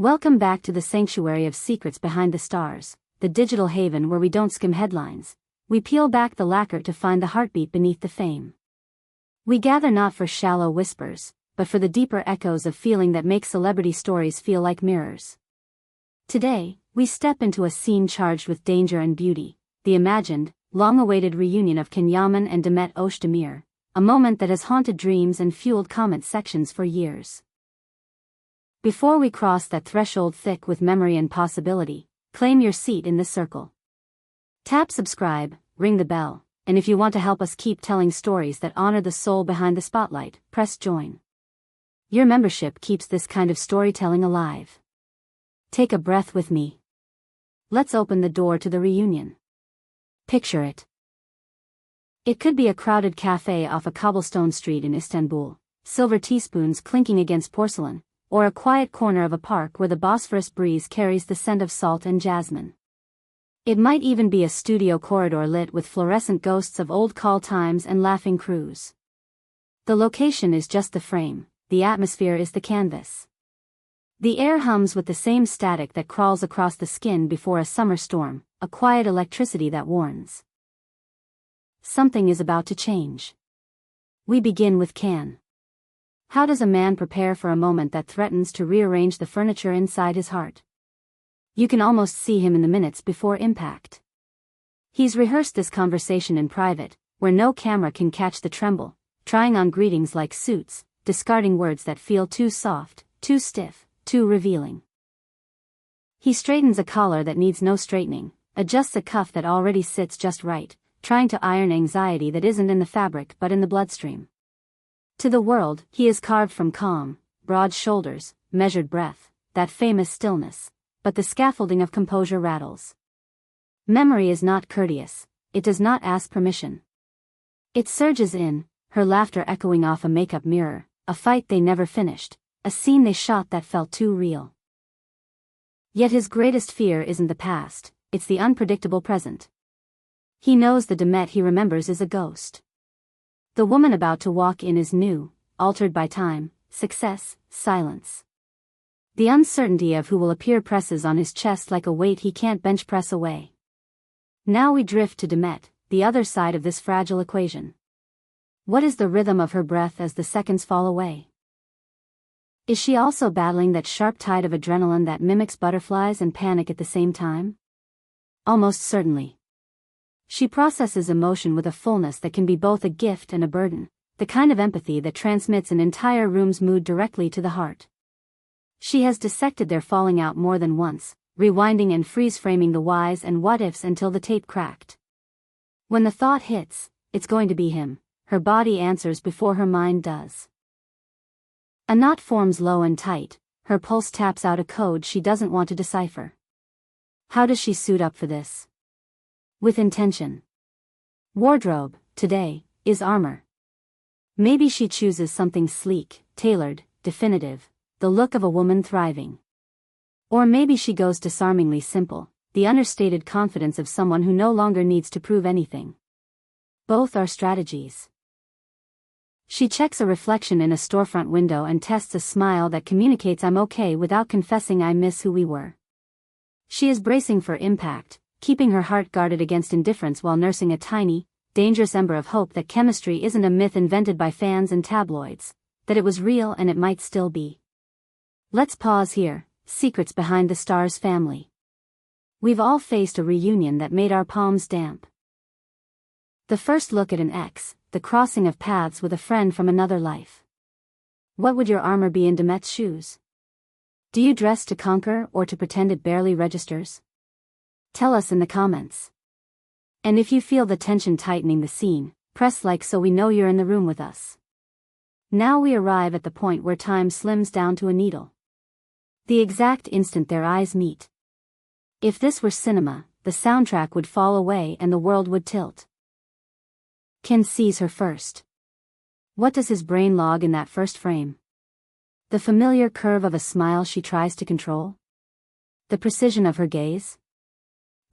Welcome back to the sanctuary of secrets behind the stars, the digital haven where we don't skim headlines. We peel back the lacquer to find the heartbeat beneath the fame. We gather not for shallow whispers, but for the deeper echoes of feeling that make celebrity stories feel like mirrors. Today, we step into a scene charged with danger and beauty, the imagined, long-awaited reunion of Yaman and Demet Özdemir, a moment that has haunted dreams and fueled comment sections for years. Before we cross that threshold thick with memory and possibility, claim your seat in this circle. Tap subscribe, ring the bell, and if you want to help us keep telling stories that honor the soul behind the spotlight, press join. Your membership keeps this kind of storytelling alive. Take a breath with me. Let's open the door to the reunion. Picture it. It could be a crowded cafe off a cobblestone street in Istanbul, silver teaspoons clinking against porcelain, or a quiet corner of a park where the Bosphorus breeze carries the scent of salt and jasmine. It might even be a studio corridor lit with fluorescent ghosts of old call times and laughing crews. The location is just the frame, the atmosphere is the canvas. The air hums with the same static that crawls across the skin before a summer storm, a quiet electricity that warns. Something is about to change. We begin with Can. How does a man prepare for a moment that threatens to rearrange the furniture inside his heart? You can almost see him in the minutes before impact. He's rehearsed this conversation in private, where no camera can catch the tremble, trying on greetings like suits, discarding words that feel too soft, too stiff, too revealing. He straightens a collar that needs no straightening, adjusts a cuff that already sits just right, trying to iron anxiety that isn't in the fabric but in the bloodstream. To the world, he is carved from calm, broad shoulders, measured breath, that famous stillness, but the scaffolding of composure rattles. Memory is not courteous, it does not ask permission. It surges in, her laughter echoing off a makeup mirror, a fight they never finished, a scene they shot that felt too real. Yet his greatest fear isn't the past, it's the unpredictable present. He knows the Demet he remembers is a ghost. The woman about to walk in is new, altered by time, success, silence. The uncertainty of who will appear presses on his chest like a weight he can't bench press away. Now we drift to Demet, the other side of this fragile equation. What is the rhythm of her breath as the seconds fall away? Is she also battling that sharp tide of adrenaline that mimics butterflies and panic at the same time? Almost certainly. She processes emotion with a fullness that can be both a gift and a burden, the kind of empathy that transmits an entire room's mood directly to the heart. She has dissected their falling out more than once, rewinding and freeze-framing the whys and what-ifs until the tape cracked. When the thought hits, it's going to be him, her body answers before her mind does. A knot forms low and tight, her pulse taps out a code she doesn't want to decipher. How does she suit up for this? With intention. Wardrobe, today, is armor. Maybe she chooses something sleek, tailored, definitive, the look of a woman thriving. Or maybe she goes disarmingly simple, the understated confidence of someone who no longer needs to prove anything. Both are strategies. She checks a reflection in a storefront window and tests a smile that communicates I'm okay without confessing I miss who we were. She is bracing for impact, keeping her heart guarded against indifference while nursing a tiny, dangerous ember of hope that chemistry isn't a myth invented by fans and tabloids, that it was real and it might still be. Let's pause here, secrets behind the stars family. We've all faced a reunion that made our palms damp. The first look at an ex, the crossing of paths with a friend from another life. What would your armor be in Demet's shoes? Do you dress to conquer or to pretend it barely registers? Tell us in the comments. And if you feel the tension tightening the scene, press like so we know you're in the room with us. Now we arrive at the point where time slims down to a needle. The exact instant their eyes meet. If this were cinema, the soundtrack would fall away and the world would tilt. Can sees her first. What does his brain log in that first frame? The familiar curve of a smile she tries to control? The precision of her gaze?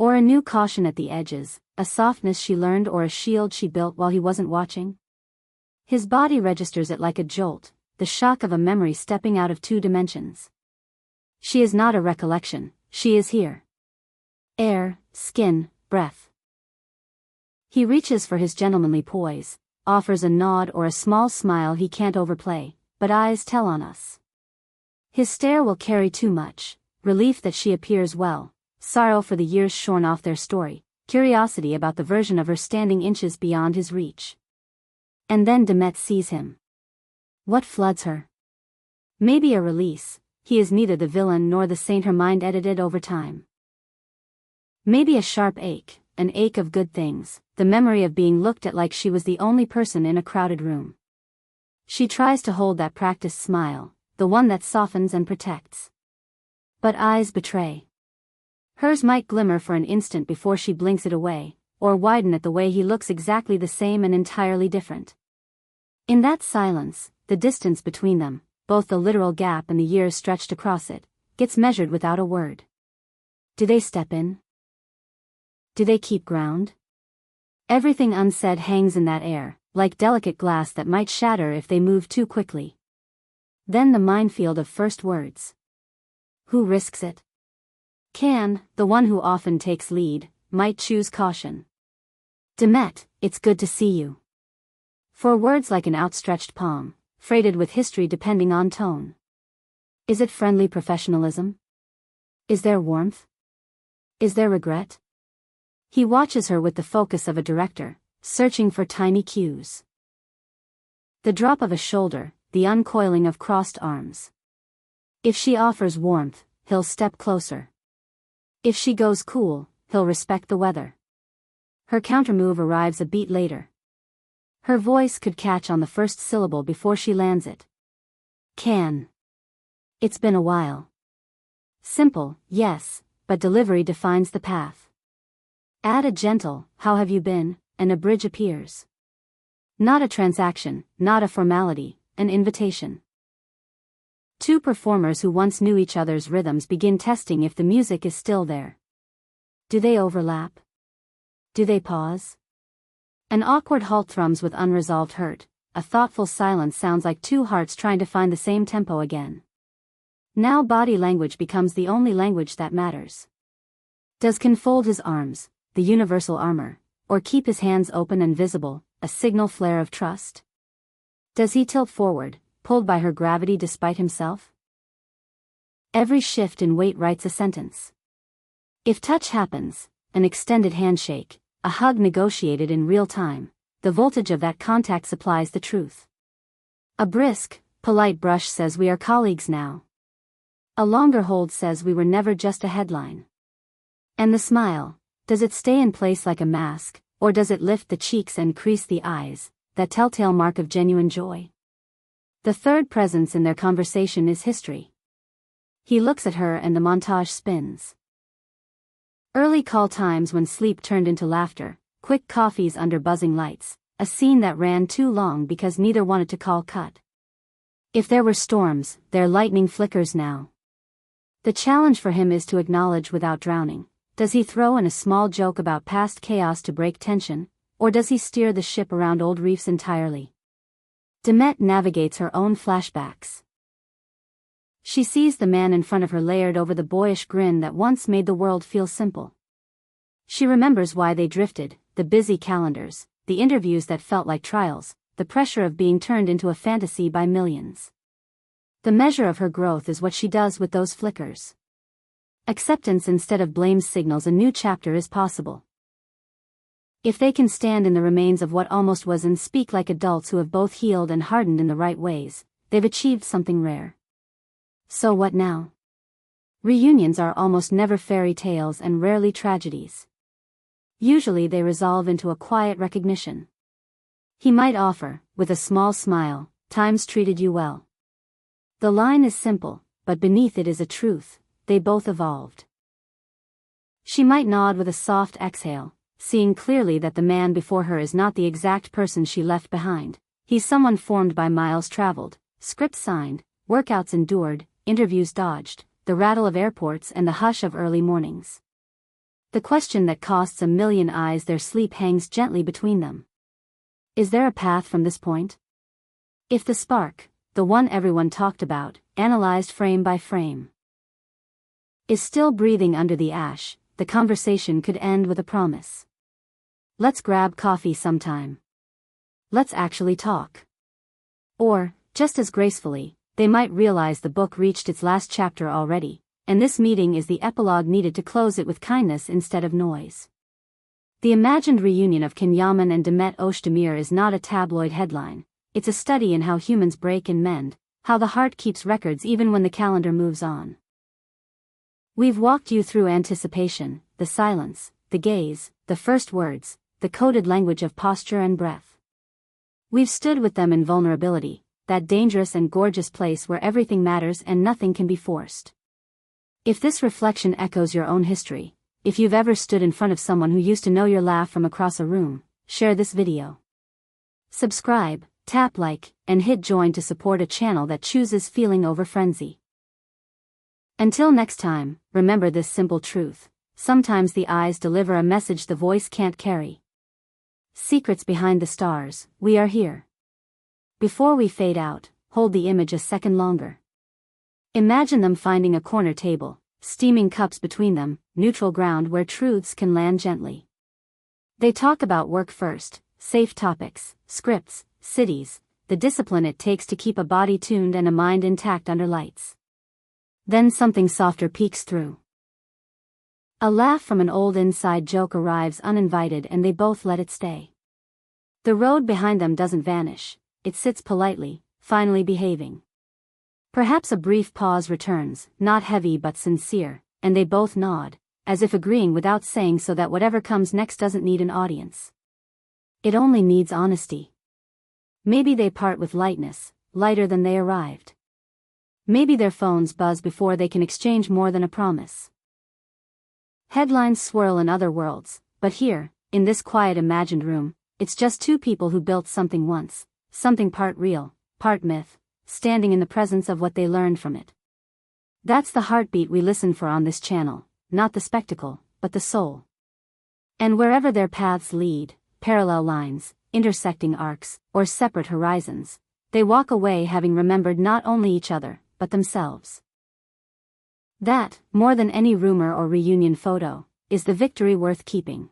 Or a new caution at the edges, a softness she learned or a shield she built while he wasn't watching? His body registers it like a jolt, the shock of a memory stepping out of two dimensions. She is not a recollection, she is here. Air, skin, breath. He reaches for his gentlemanly poise, offers a nod or a small smile he can't overplay, but eyes tell on us. His stare will carry too much, relief that she appears well, sorrow for the years shorn off their story, curiosity about the version of her standing inches beyond his reach. And then Demet sees him. What floods her? Maybe a release, he is neither the villain nor the saint her mind edited over time. Maybe a sharp ache, an ache of good things, the memory of being looked at like she was the only person in a crowded room. She tries to hold that practiced smile, the one that softens and protects. But eyes betray. Hers might glimmer for an instant before she blinks it away, or widen at the way he looks exactly the same and entirely different. In that silence, the distance between them, both the literal gap and the years stretched across it, gets measured without a word. Do they step in? Do they keep ground? Everything unsaid hangs in that air, like delicate glass that might shatter if they move too quickly. Then the minefield of first words. Who risks it? Can, the one who often takes lead, might choose caution. Demet, it's good to see you. For words like an outstretched palm, freighted with history depending on tone. Is it friendly professionalism? Is there warmth? Is there regret? He watches her with the focus of a director, searching for tiny cues. The drop of a shoulder, the uncoiling of crossed arms. If she offers warmth, he'll step closer. If she goes cool, he'll respect the weather. Her countermove arrives a beat later. Her voice could catch on the first syllable before she lands it. Can. It's been a while. Simple, yes, but delivery defines the path. Add a gentle, how have you been, and a bridge appears. Not a transaction, not a formality, an invitation. Two performers who once knew each other's rhythms begin testing if the music is still there. Do they overlap? Do they pause? An awkward halt thrums with unresolved hurt, a thoughtful silence sounds like two hearts trying to find the same tempo again. Now body language becomes the only language that matters. Does Can fold his arms, the universal armor, or keep his hands open and visible, a signal flare of trust? Does he tilt forward, pulled by her gravity despite himself? Every shift in weight writes a sentence. If touch happens, an extended handshake, a hug negotiated in real time, the voltage of that contact supplies the truth. A brisk, polite brush says we are colleagues now. A longer hold says we were never just a headline. And the smile, does it stay in place like a mask, or does it lift the cheeks and crease the eyes, that telltale mark of genuine joy? The third presence in their conversation is history. He looks at her and the montage spins. Early call times when sleep turned into laughter, quick coffees under buzzing lights, a scene that ran too long because neither wanted to call cut. If there were storms, their lightning flickers now. The challenge for him is to acknowledge without drowning. Does he throw in a small joke about past chaos to break tension, or does he steer the ship around old reefs entirely? Demet navigates her own flashbacks. She sees the man in front of her layered over the boyish grin that once made the world feel simple. She remembers why they drifted, the busy calendars, the interviews that felt like trials, the pressure of being turned into a fantasy by millions. The measure of her growth is what she does with those flickers. Acceptance instead of blame signals a new chapter is possible. If they can stand in the remains of what almost was and speak like adults who have both healed and hardened in the right ways, they've achieved something rare. So what now? Reunions are almost never fairy tales and rarely tragedies. Usually they resolve into a quiet recognition. He might offer, with a small smile, time's treated you well. The line is simple, but beneath it is a truth, they both evolved. She might nod with a soft exhale, seeing clearly that the man before her is not the exact person she left behind. He's someone formed by miles traveled, scripts signed, workouts endured, interviews dodged, the rattle of airports and the hush of early mornings. The question that costs a million eyes their sleep hangs gently between them. Is there a path from this point? If the spark, the one everyone talked about, analyzed frame by frame. is still breathing under the ash, the conversation could end with a promise. Let's grab coffee sometime. Let's actually talk. Or, just as gracefully, they might realize the book reached its last chapter already, and this meeting is the epilogue needed to close it with kindness instead of noise. The imagined reunion of Kenyaman and Demet Özdemir is not a tabloid headline, it's a study in how humans break and mend, how the heart keeps records even when the calendar moves on. We've walked you through anticipation, the silence, the gaze, the first words, the coded language of posture and breath. We've stood with them in vulnerability, that dangerous and gorgeous place where everything matters and nothing can be forced. If this reflection echoes your own history, if you've ever stood in front of someone who used to know your laugh from across a room, share this video. Subscribe, tap like, and hit join to support a channel that chooses feeling over frenzy. Until next time, remember this simple truth: sometimes the eyes deliver a message the voice can't carry. Secrets behind the stars, we are here. Before we fade out, hold the image a second longer. Imagine them finding a corner table, steaming cups between them, neutral ground where truths can land gently. They talk about work first, safe topics, scripts, cities, the discipline it takes to keep a body tuned and a mind intact under lights. Then something softer peeks through. A laugh from an old inside joke arrives uninvited and they both let it stay. The road behind them doesn't vanish, it sits politely, finally behaving. Perhaps a brief pause returns, not heavy but sincere, and they both nod, as if agreeing without saying, so that whatever comes next doesn't need an audience. It only needs honesty. Maybe they part with lightness, lighter than they arrived. Maybe their phones buzz before they can exchange more than a promise. Headlines swirl in other worlds, but here, in this quiet imagined room, it's just two people who built something once, something part real, part myth, standing in the presence of what they learned from it. That's the heartbeat we listen for on this channel, not the spectacle, but the soul. And wherever their paths lead, parallel lines, intersecting arcs, or separate horizons, they walk away having remembered not only each other, but themselves. That, more than any rumor or reunion photo, is the victory worth keeping.